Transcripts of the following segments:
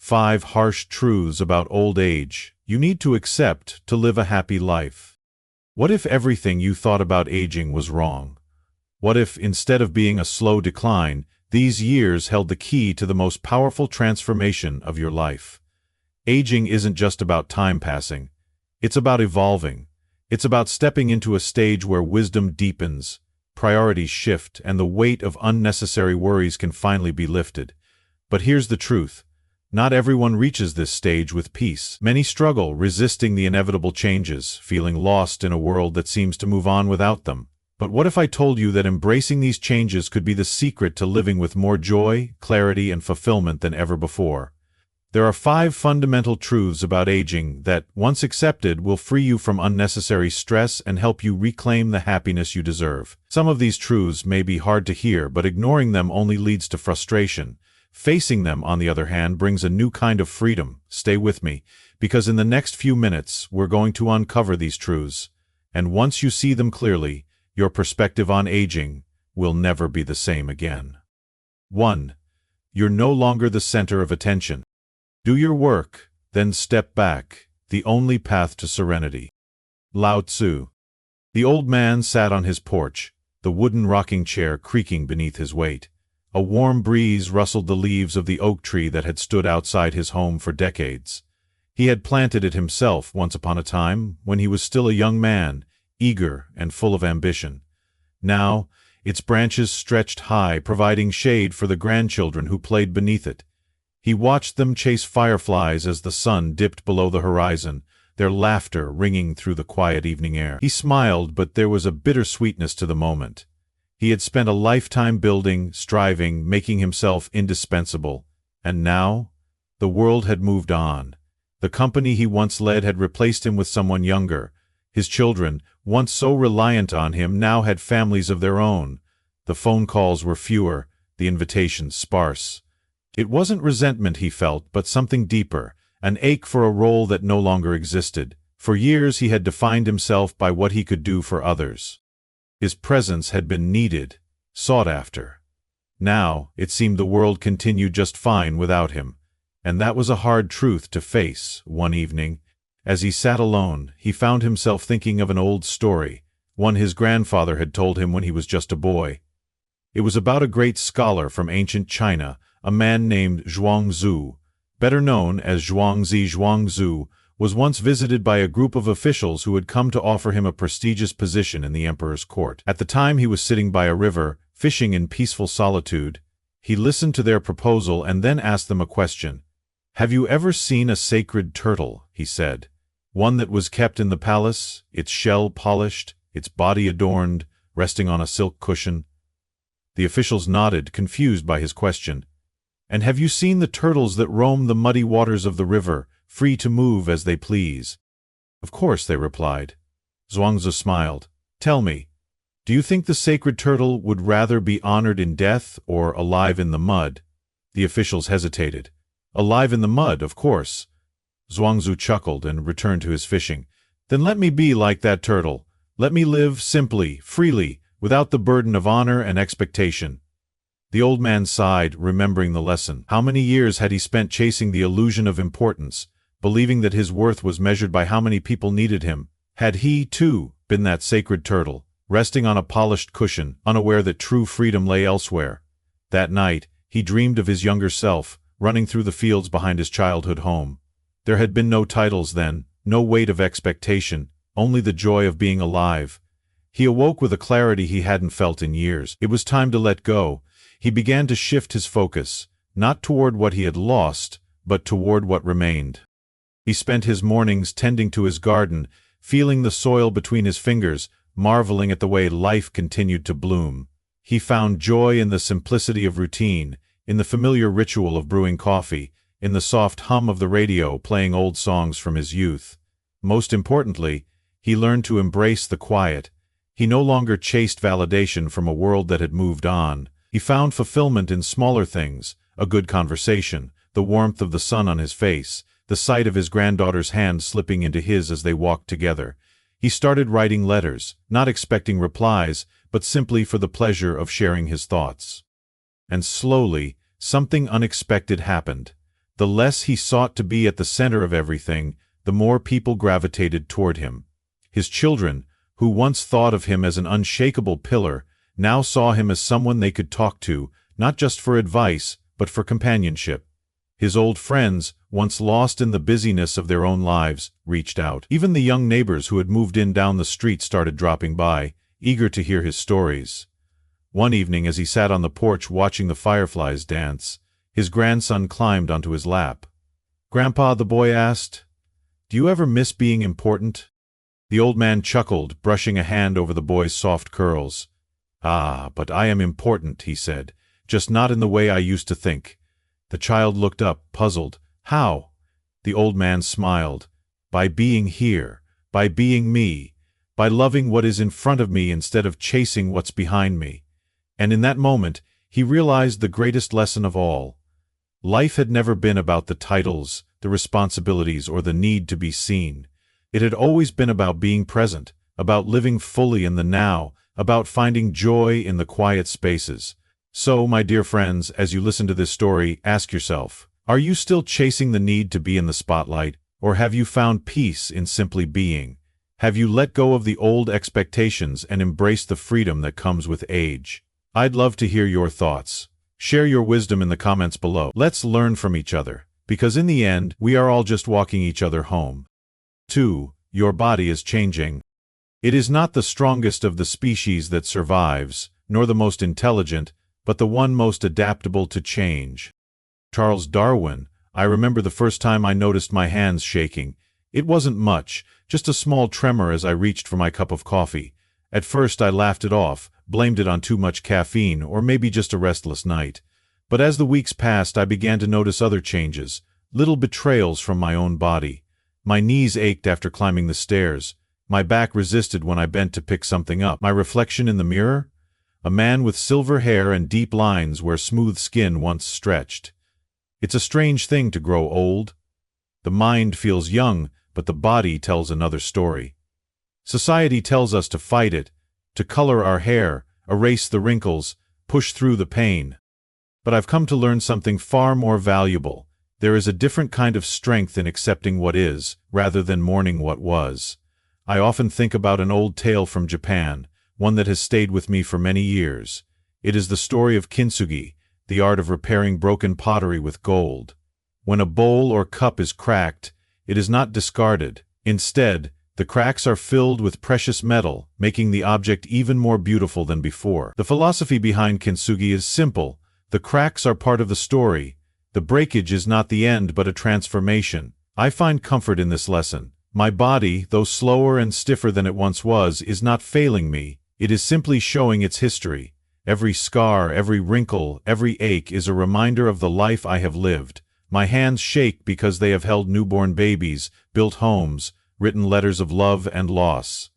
5 harsh truths about old age you need to accept to live a happy life. What if everything you thought about aging was wrong? What if, instead of being a slow decline, these years held the key to the most powerful transformation of your life? Aging isn't just about time passing. It's about evolving. It's about stepping into a stage where wisdom deepens, priorities shift, and the weight of unnecessary worries can finally be lifted. But here's the truth. Not everyone reaches this stage with peace. Many struggle, resisting the inevitable changes, feeling lost in a world that seems to move on without them. But what if I told you that embracing these changes could be the secret to living with more joy, clarity, and fulfillment than ever before? There are 5 fundamental truths about aging that, once accepted, will free you from unnecessary stress and help you reclaim the happiness you deserve. Some of these truths may be hard to hear, but ignoring them only leads to frustration. Facing them, on the other hand, brings a new kind of freedom. Stay with me, because in the next few minutes, we're going to uncover these truths. And once you see them clearly, your perspective on aging will never be the same again. 1. You're no longer the center of attention. Do your work, then step back, the only path to serenity. Lao Tzu. The old man sat on his porch, the wooden rocking chair creaking beneath his weight. A warm breeze rustled the leaves of the oak tree that had stood outside his home for decades. He had planted it himself once upon a time, when he was still a young man, eager and full of ambition. Now, its branches stretched high, providing shade for the grandchildren who played beneath it. He watched them chase fireflies as the sun dipped below the horizon, their laughter ringing through the quiet evening air. He smiled, but there was a bitter sweetness to the moment. He had spent a lifetime building, striving, making himself indispensable. And now, the world had moved on. The company he once led had replaced him with someone younger. His children, once so reliant on him, now had families of their own. The phone calls were fewer, the invitations sparse. It wasn't resentment he felt, but something deeper, an ache for a role that no longer existed. For years he had defined himself by what he could do for others. His presence had been needed, sought after. Now, it seemed the world continued just fine without him, and that was a hard truth to face. One evening, as he sat alone, he found himself thinking of an old story, one his grandfather had told him when he was just a boy. It was about a great scholar from ancient China, a man named Zhuangzi, better known as Zhuangzi. Zhuangzi was once visited by a group of officials who had come to offer him a prestigious position in the emperor's court. At the time he was sitting by a river, fishing in peaceful solitude. He listened to their proposal and then asked them a question. "Have you ever seen a sacred turtle?" he said. "One that was kept in the palace, its shell polished, its body adorned, resting on a silk cushion?" The officials nodded, confused by his question. "And have you seen the turtles that roam the muddy waters of the river, free to move as they please?" "Of course," they replied. Zhuangzi smiled. "Tell me, do you think the sacred turtle would rather be honored in death or alive in the mud?" The officials hesitated. "Alive in the mud, of course." Zhuangzi chuckled and returned to his fishing. "Then let me be like that turtle. Let me live simply, freely, without the burden of honor and expectation." The old man sighed, remembering the lesson. How many years had he spent chasing the illusion of importance, believing that his worth was measured by how many people needed him? Had he, too, been that sacred turtle, resting on a polished cushion, unaware that true freedom lay elsewhere? That night, he dreamed of his younger self, running through the fields behind his childhood home. There had been no titles then, no weight of expectation, only the joy of being alive. He awoke with a clarity he hadn't felt in years. It was time to let go. He began to shift his focus, not toward what he had lost, but toward what remained. He spent his mornings tending to his garden, feeling the soil between his fingers, marveling at the way life continued to bloom. He found joy in the simplicity of routine, in the familiar ritual of brewing coffee, in the soft hum of the radio playing old songs from his youth. Most importantly, he learned to embrace the quiet. He no longer chased validation from a world that had moved on. He found fulfillment in smaller things, a good conversation, the warmth of the sun on his face, the sight of his granddaughter's hand slipping into his as they walked together. He started writing letters, not expecting replies, but simply for the pleasure of sharing his thoughts. And slowly, something unexpected happened. The less he sought to be at the center of everything, the more people gravitated toward him. His children, who once thought of him as an unshakable pillar, now saw him as someone they could talk to, not just for advice, but for companionship. His old friends, once lost in the busyness of their own lives, reached out. Even the young neighbors who had moved in down the street started dropping by, eager to hear his stories. One evening, as he sat on the porch watching the fireflies dance, his grandson climbed onto his lap. "Grandpa," the boy asked, "do you ever miss being important?" The old man chuckled, brushing a hand over the boy's soft curls. "Ah, but I am important," he said, "just not in the way I used to think." The child looked up, puzzled. "How?" The old man smiled. "By being here, by being me, by loving what is in front of me instead of chasing what's behind me." And in that moment, he realized the greatest lesson of all. Life had never been about the titles, the responsibilities, or the need to be seen. It had always been about being present, about living fully in the now, about finding joy in the quiet spaces. So, my dear friends, as you listen to this story, ask yourself, are you still chasing the need to be in the spotlight, or have you found peace in simply being? Have you let go of the old expectations and embraced the freedom that comes with age? I'd love to hear your thoughts. Share your wisdom in the comments below. Let's learn from each other, because in the end, we are all just walking each other home. 2. Your body is changing. It is not the strongest of the species that survives, nor the most intelligent, but the one most adaptable to change. Charles Darwin. I remember the first time I noticed my hands shaking. It wasn't much, just a small tremor as I reached for my cup of coffee. At first I laughed it off, blamed it on too much caffeine, or maybe just a restless night. But as the weeks passed, I began to notice other changes, little betrayals from my own body. My knees ached after climbing the stairs. My back resisted when I bent to pick something up. My reflection in the mirror? A man with silver hair and deep lines where smooth skin once stretched. It's a strange thing to grow old. The mind feels young, but the body tells another story. Society tells us to fight it, to color our hair, erase the wrinkles, push through the pain. But I've come to learn something far more valuable. There is a different kind of strength in accepting what is, rather than mourning what was. I often think about an old tale from Japan, one that has stayed with me for many years. It is the story of kintsugi, the art of repairing broken pottery with gold. When a bowl or cup is cracked, it is not discarded. Instead, the cracks are filled with precious metal, making the object even more beautiful than before. The philosophy behind kintsugi is simple. The cracks are part of the story. The breakage is not the end but a transformation. I find comfort in this lesson. My body, though slower and stiffer than it once was, is not failing me. It is simply showing its history. Every scar, every wrinkle, every ache is a reminder of the life I have lived. My hands shake because they have held newborn babies, built homes, written letters of love and loss.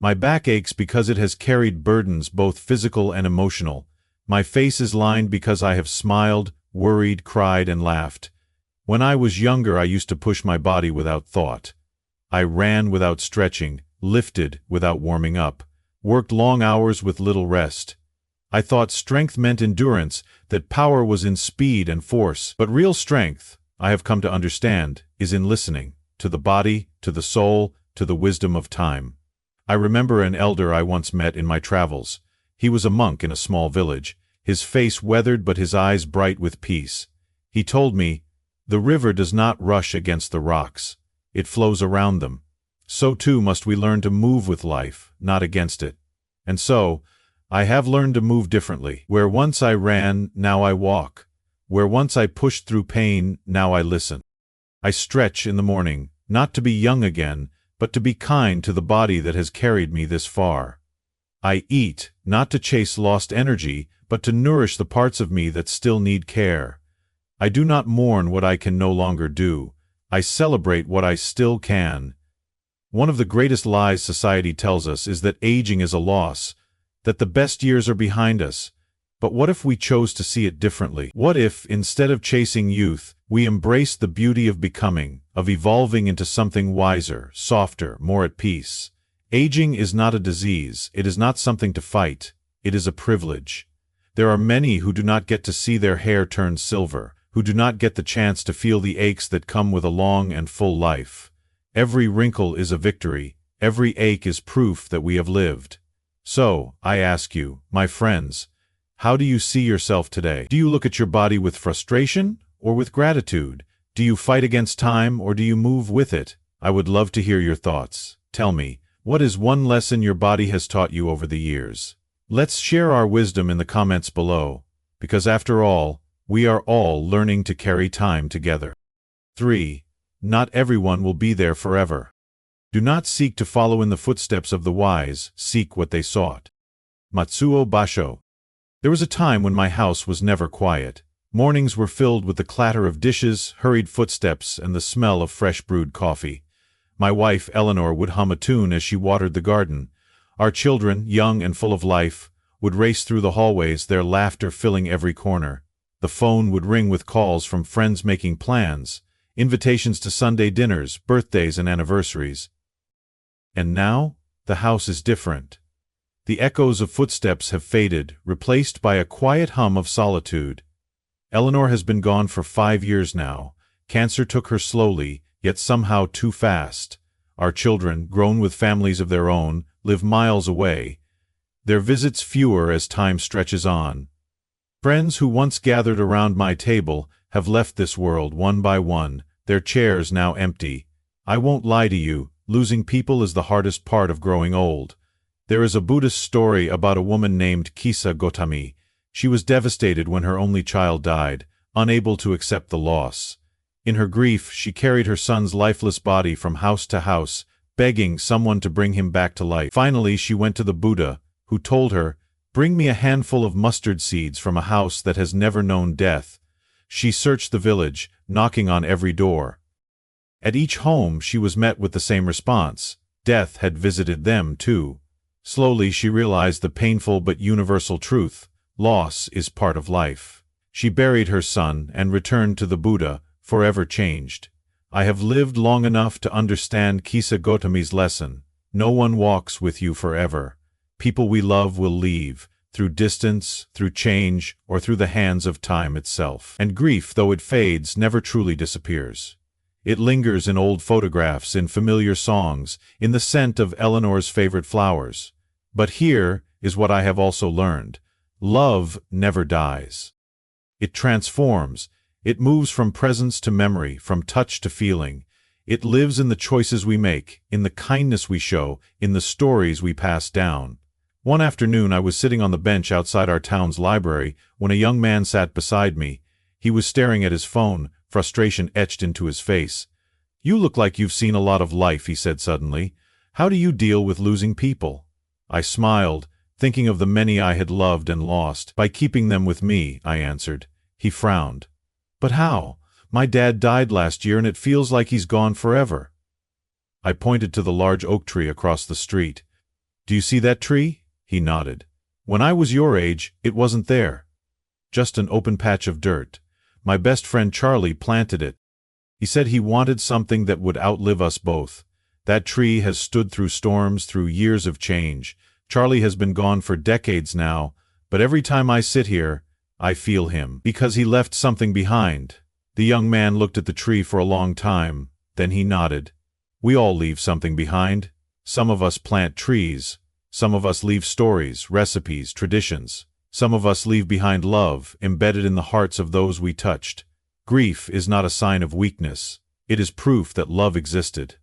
My back aches because it has carried burdens both physical and emotional. My face is lined because I have smiled, worried, cried, and laughed. When I was younger, I used to push my body without thought. I ran without stretching, lifted without warming up, worked long hours with little rest. I thought strength meant endurance, that power was in speed and force. But real strength, I have come to understand, is in listening, to the body, to the soul, to the wisdom of time. I remember an elder I once met in my travels. He was a monk in a small village, his face weathered but his eyes bright with peace. He told me, "The river does not rush against the rocks. It flows around them. So too must we learn to move with life, not against it." And so, I have learned to move differently. Where once I ran, now I walk. Where once I pushed through pain, now I listen. I stretch in the morning, not to be young again, but to be kind to the body that has carried me this far. I eat, not to chase lost energy, but to nourish the parts of me that still need care. I do not mourn what I can no longer do. I celebrate what I still can. One of the greatest lies society tells us is that aging is a loss, that the best years are behind us. But what if we chose to see it differently? What if, instead of chasing youth, we embraced the beauty of becoming, of evolving into something wiser, softer, more at peace? Aging is not a disease, it is not something to fight, it is a privilege. There are many who do not get to see their hair turn silver, who do not get the chance to feel the aches that come with a long and full life. Every wrinkle is a victory, every ache is proof that we have lived. So, I ask you, my friends, how do you see yourself today? Do you look at your body with frustration or with gratitude? Do you fight against time or do you move with it? I would love to hear your thoughts. Tell me, what is one lesson your body has taught you over the years? Let's share our wisdom in the comments below, because after all, we are all learning to carry time together. 3. Not everyone will be there forever. Do not seek to follow in the footsteps of the wise, seek what they sought. Matsuo Basho. There was a time when my house was never quiet. Mornings were filled with the clatter of dishes, hurried footsteps, and the smell of fresh brewed coffee. My wife, Eleanor, would hum a tune as she watered the garden. Our children, young and full of life, would race through the hallways, their laughter filling every corner. The phone would ring with calls from friends making plans, invitations to Sunday dinners, birthdays, and anniversaries. And now, the house is different. The echoes of footsteps have faded, replaced by a quiet hum of solitude. Eleanor has been gone for 5 years now. Cancer took her slowly, yet somehow too fast. Our children, grown with families of their own, live miles away. Their visits fewer as time stretches on. Friends who once gathered around my table have left this world one by one, their chairs now empty. I won't lie to you, losing people is the hardest part of growing old. There is a Buddhist story about a woman named Kisa Gotami. She was devastated when her only child died, unable to accept the loss. In her grief, she carried her son's lifeless body from house to house, begging someone to bring him back to life. Finally, she went to the Buddha, who told her, "Bring me a handful of mustard seeds from a house that has never known death." She searched the village, knocking on every door. At each home, she was met with the same response. Death had visited them, too. Slowly, she realized the painful but universal truth: loss is part of life. She buried her son and returned to the Buddha, forever changed. I have lived long enough to understand Kisa Gotami's lesson. No one walks with you forever. People we love will leave, through distance, through change, or through the hands of time itself. And grief, though it fades, never truly disappears. It lingers in old photographs, in familiar songs, in the scent of Eleanor's favorite flowers. But here is what I have also learned. Love never dies. It transforms. It moves from presence to memory, from touch to feeling. It lives in the choices we make, in the kindness we show, in the stories we pass down. One afternoon I was sitting on the bench outside our town's library when a young man sat beside me. He was staring at his phone, frustration etched into his face. "You look like you've seen a lot of life," he said suddenly. "How do you deal with losing people?" I smiled, thinking of the many I had loved and lost. "By keeping them with me," I answered. He frowned. "But how? My dad died last year and it feels like he's gone forever." I pointed to the large oak tree across the street. "Do you see that tree?" He nodded. "When I was your age, it wasn't there. Just an open patch of dirt. My best friend Charlie planted it. He said he wanted something that would outlive us both. That tree has stood through storms, through years of change. Charlie has been gone for decades now, but every time I sit here, I feel him, because he left something behind." The young man looked at the tree for a long time, then he nodded. "We all leave something behind. Some of us plant trees. Some of us leave stories, recipes, traditions. Some of us leave behind love, embedded in the hearts of those we touched. Grief is not a sign of weakness. It is proof that love existed.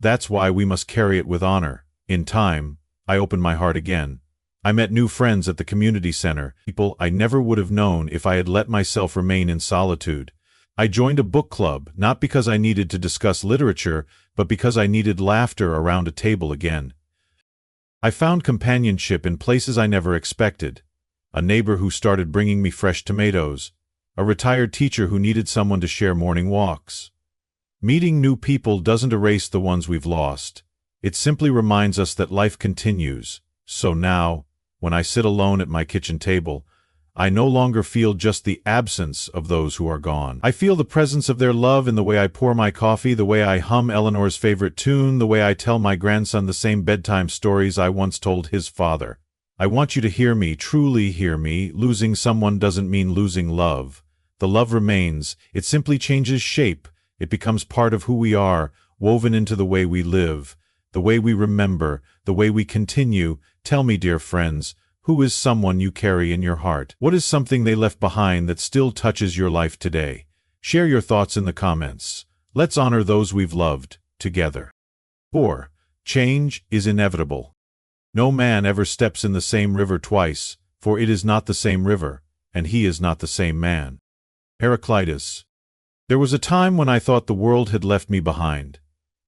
That's why we must carry it with honor. In time, I opened my heart again. I met new friends at the community center, people I never would have known if I had let myself remain in solitude. I joined a book club, not because I needed to discuss literature, but because I needed laughter around a table again. I found companionship in places I never expected. A neighbor who started bringing me fresh tomatoes. A retired teacher who needed someone to share morning walks. Meeting new people doesn't erase the ones we've lost. It simply reminds us that life continues. So now, when I sit alone at my kitchen table, I no longer feel just the absence of those who are gone. I feel the presence of their love in the way I pour my coffee, the way I hum Eleanor's favorite tune, the way I tell my grandson the same bedtime stories I once told his father. I want you to hear me, truly hear me. Losing someone doesn't mean losing love. The love remains, it simply changes shape. It becomes part of who we are, woven into the way we live, the way we remember, the way we continue. Tell me, dear friends, who is someone you carry in your heart? What is something they left behind that still touches your life today? Share your thoughts in the comments. Let's honor those we've loved, together. 4. Change is inevitable. No man ever steps in the same river twice, for it is not the same river, and he is not the same man. Heraclitus. There was a time when I thought the world had left me behind.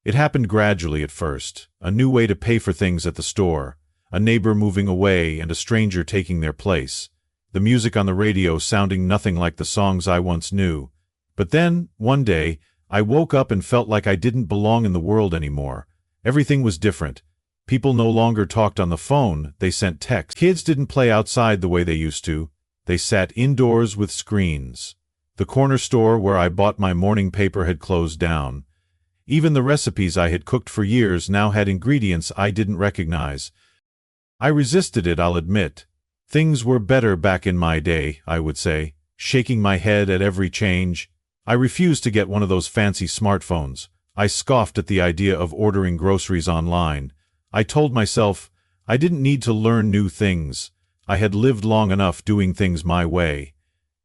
It happened gradually at first, a new way to pay for things at the store, a neighbor moving away and a stranger taking their place, the music on the radio sounding nothing like the songs I once knew. But then, one day, I woke up and felt like I didn't belong in the world anymore. Everything was different. People no longer talked on the phone, they sent texts. Kids didn't play outside the way they used to. They sat indoors with screens. The corner store where I bought my morning paper had closed down. Even the recipes I had cooked for years now had ingredients I didn't recognize. I resisted it, I'll admit. Things were better back in my day, I would say, shaking my head at every change. I refused to get one of those fancy smartphones. I scoffed at the idea of ordering groceries online. I told myself I didn't need to learn new things. I had lived long enough doing things my way.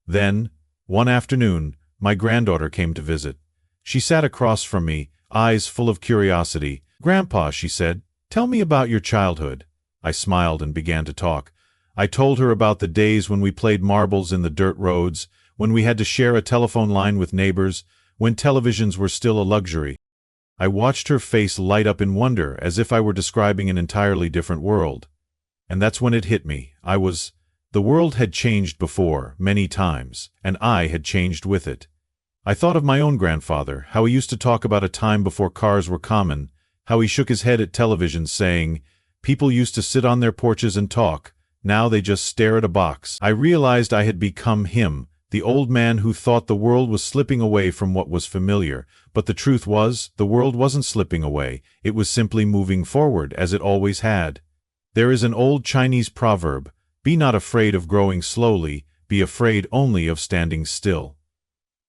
Then, one afternoon, my granddaughter came to visit. She sat across from me, eyes full of curiosity. "Grandpa," she said, "tell me about your childhood." I smiled and began to talk. I told her about the days when we played marbles in the dirt roads, when we had to share a telephone line with neighbors, when televisions were still a luxury. I watched her face light up in wonder, as if I were describing an entirely different world. And that's when it hit me. The world had changed before, many times, and I had changed with it. I thought of my own grandfather, how he used to talk about a time before cars were common, how he shook his head at television saying, "People used to sit on their porches and talk, now they just stare at a box." I realized I had become him, the old man who thought the world was slipping away from what was familiar. But the truth was, the world wasn't slipping away, it was simply moving forward, as it always had. There is an old Chinese proverb, "Be not afraid of growing slowly, be afraid only of standing still."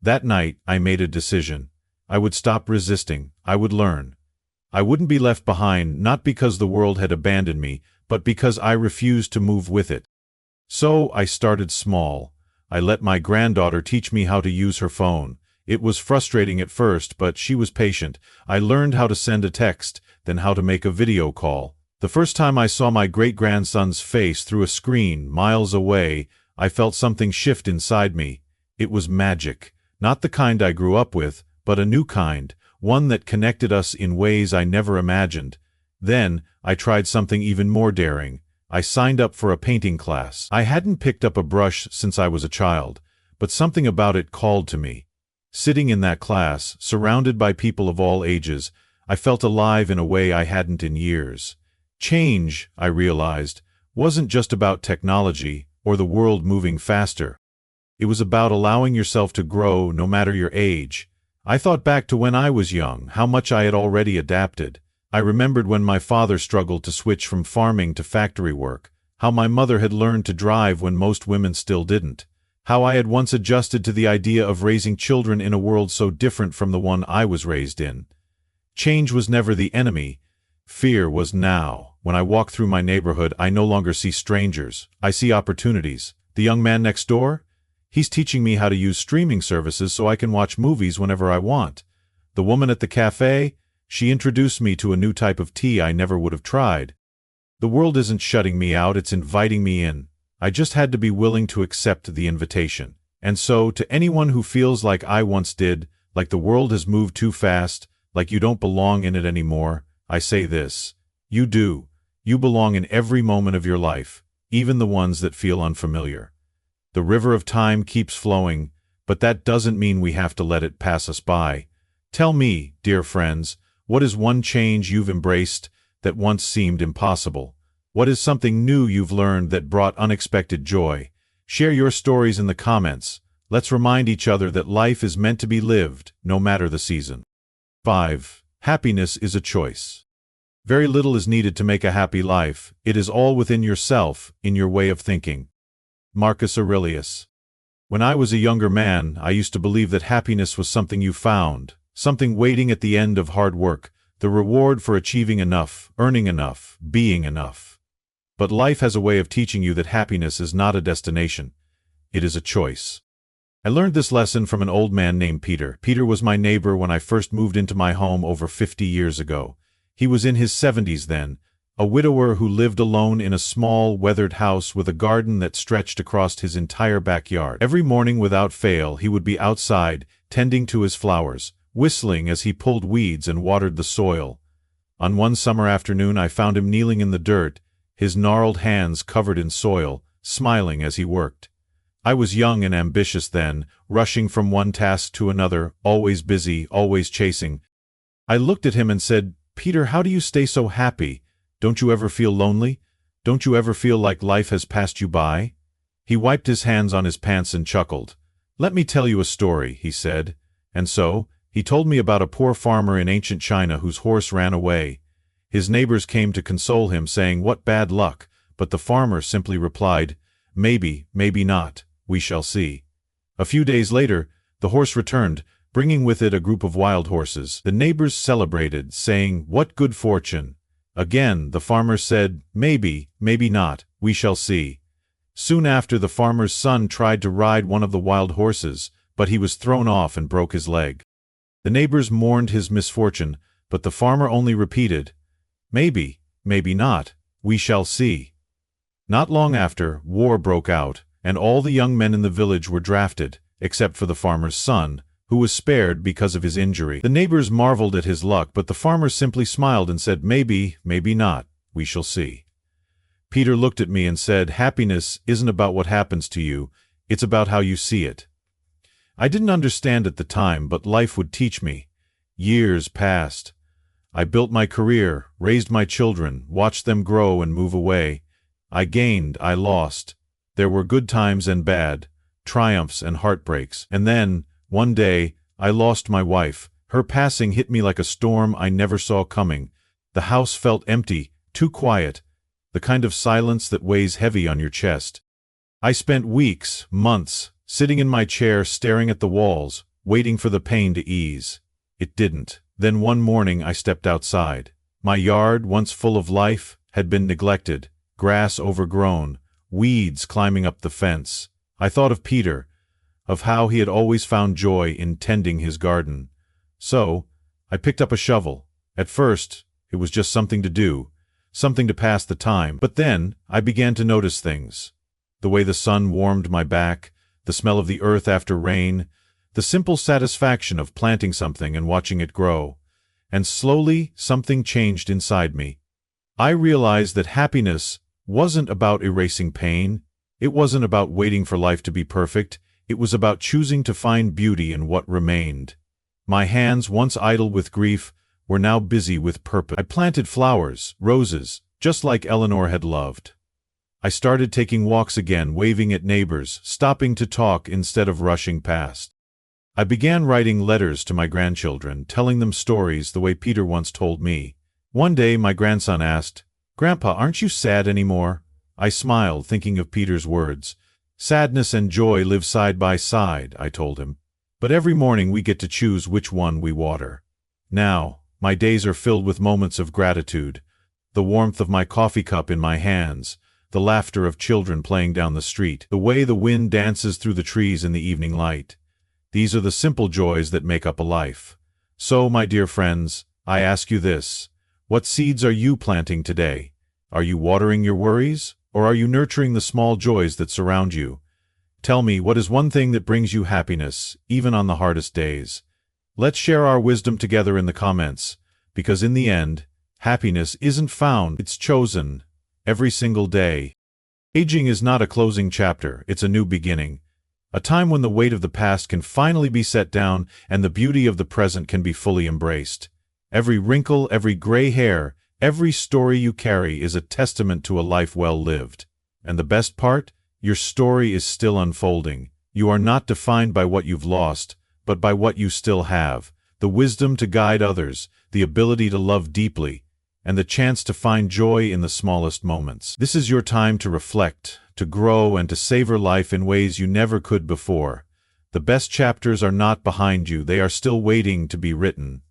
That night, I made a decision. I would stop resisting, I would learn. I wouldn't be left behind, not because the world had abandoned me, but because I refused to move with it. So I started small. I let my granddaughter teach me how to use her phone. It was frustrating at first, but she was patient. I learned how to send a text, then how to make a video call. The first time I saw my great-grandson's face through a screen miles away, I felt something shift inside me. It was magic. Not the kind I grew up with, but a new kind, one that connected us in ways I never imagined. Then, I tried something even more daring. I signed up for a painting class. I hadn't picked up a brush since I was a child, but something about it called to me. Sitting in that class, surrounded by people of all ages, I felt alive in a way I hadn't in years. Change, I realized, wasn't just about technology or the world moving faster. It was about allowing yourself to grow no matter your age. I thought back to when I was young, how much I had already adapted. I remembered when my father struggled to switch from farming to factory work, how my mother had learned to drive when most women still didn't, how I had once adjusted to the idea of raising children in a world so different from the one I was raised in. Change was never the enemy. Fear was now. When I walk through my neighborhood, I no longer see strangers. I see opportunities. The young man next door? He's teaching me how to use streaming services so I can watch movies whenever I want. The woman at the cafe? She introduced me to a new type of tea I never would have tried. The world isn't shutting me out, it's inviting me in. I just had to be willing to accept the invitation. And so, to anyone who feels like I once did, like the world has moved too fast, like you don't belong in it anymore, I say this: you do. You belong in every moment of your life, even the ones that feel unfamiliar. The river of time keeps flowing, but that doesn't mean we have to let it pass us by. Tell me, dear friends, what is one change you've embraced that once seemed impossible? What is something new you've learned that brought unexpected joy? Share your stories in the comments. Let's remind each other that life is meant to be lived, no matter the season. 5. Happiness is a choice. Very little is needed to make a happy life. It is all within yourself, in your way of thinking. Marcus Aurelius. When I was a younger man, I used to believe that happiness was something you found, something waiting at the end of hard work, the reward for achieving enough, earning enough, being enough. But life has a way of teaching you that happiness is not a destination. It is a choice. I learned this lesson from an old man named Peter. Peter was my neighbor when I first moved into my home over 50 years ago. He was in his 70s then, a widower who lived alone in a small, weathered house with a garden that stretched across his entire backyard. Every morning without fail, he would be outside, tending to his flowers, whistling as he pulled weeds and watered the soil. On one summer afternoon I found him kneeling in the dirt, his gnarled hands covered in soil, smiling as he worked. I was young and ambitious then, rushing from one task to another, always busy, always chasing. I looked at him and said, "Peter, how do you stay so happy? Don't you ever feel lonely? Don't you ever feel like life has passed you by?" He wiped his hands on his pants and chuckled. "Let me tell you a story," he said. And so, he told me about a poor farmer in ancient China whose horse ran away. His neighbors came to console him, saying, "What bad luck," but the farmer simply replied, "Maybe, maybe not. We shall see." A few days later, the horse returned, bringing with it a group of wild horses. The neighbors celebrated, saying, "What good fortune." Again, the farmer said, "Maybe, maybe not. We shall see." Soon after, the farmer's son tried to ride one of the wild horses, but he was thrown off and broke his leg. The neighbors mourned his misfortune, but the farmer only repeated, "Maybe, maybe not. We shall see." Not long after, war broke out, and all the young men in the village were drafted, except for the farmer's son, who was spared because of his injury. The neighbors marveled at his luck, but the farmer simply smiled and said, "Maybe, maybe not. We shall see." Peter looked at me and said, "Happiness isn't about what happens to you, it's about how you see it." I didn't understand at the time, but life would teach me. Years passed. I built my career, raised my children, watched them grow and move away. I gained, I lost. There were good times and bad, triumphs and heartbreaks. And then, one day, I lost my wife. Her passing hit me like a storm I never saw coming. The house felt empty, too quiet, the kind of silence that weighs heavy on your chest. I spent weeks, months, sitting in my chair staring at the walls, waiting for the pain to ease. It didn't. Then one morning I stepped outside. My yard, once full of life, had been neglected, grass overgrown, weeds climbing up the fence. I thought of Peter, of how he had always found joy in tending his garden. So, I picked up a shovel. At first, it was just something to do, something to pass the time. But then, I began to notice things. The way the sun warmed my back, the smell of the earth after rain, the simple satisfaction of planting something and watching it grow. And slowly, something changed inside me. I realized that happiness wasn't about erasing pain. It wasn't about waiting for life to be perfect. It was about choosing to find beauty in what remained. My hands, once idle with grief, were now busy with purpose. I planted flowers, roses, just like Eleanor had loved. I started taking walks again, waving at neighbors, stopping to talk instead of rushing past. I began writing letters to my grandchildren, telling them stories the way Peter once told me. One day my grandson asked, "Grandpa, aren't you sad anymore?" I smiled, thinking of Peter's words. "Sadness and joy live side by side," I told him. "But every morning we get to choose which one we water." Now, my days are filled with moments of gratitude. The warmth of my coffee cup in my hands, the laughter of children playing down the street, the way the wind dances through the trees in the evening light. These are the simple joys that make up a life. So, my dear friends, I ask you this. What seeds are you planting today? Are you watering your worries, or are you nurturing the small joys that surround you? Tell me, what is one thing that brings you happiness, even on the hardest days? Let's share our wisdom together in the comments, because in the end, happiness isn't found, it's chosen, every single day. Aging is not a closing chapter, it's a new beginning. A time when the weight of the past can finally be set down and the beauty of the present can be fully embraced. Every wrinkle, every gray hair, every story you carry is a testament to a life well lived. And the best part? Your story is still unfolding. You are not defined by what you've lost, but by what you still have. The wisdom to guide others, the ability to love deeply, and the chance to find joy in the smallest moments. This is your time to reflect, to grow and to savor life in ways you never could before. The best chapters are not behind you, they are still waiting to be written.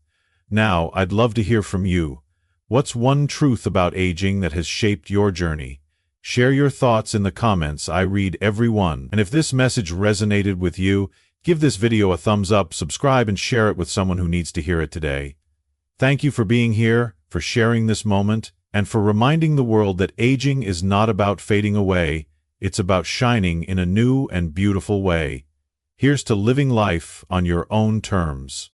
Now, I'd love to hear from you. What's one truth about aging that has shaped your journey? Share your thoughts in the comments, I read every one. And if this message resonated with you, give this video a thumbs up, subscribe, and share it with someone who needs to hear it today. Thank you for being here, for sharing this moment, and for reminding the world that aging is not about fading away, it's about shining in a new and beautiful way. Here's to living life on your own terms.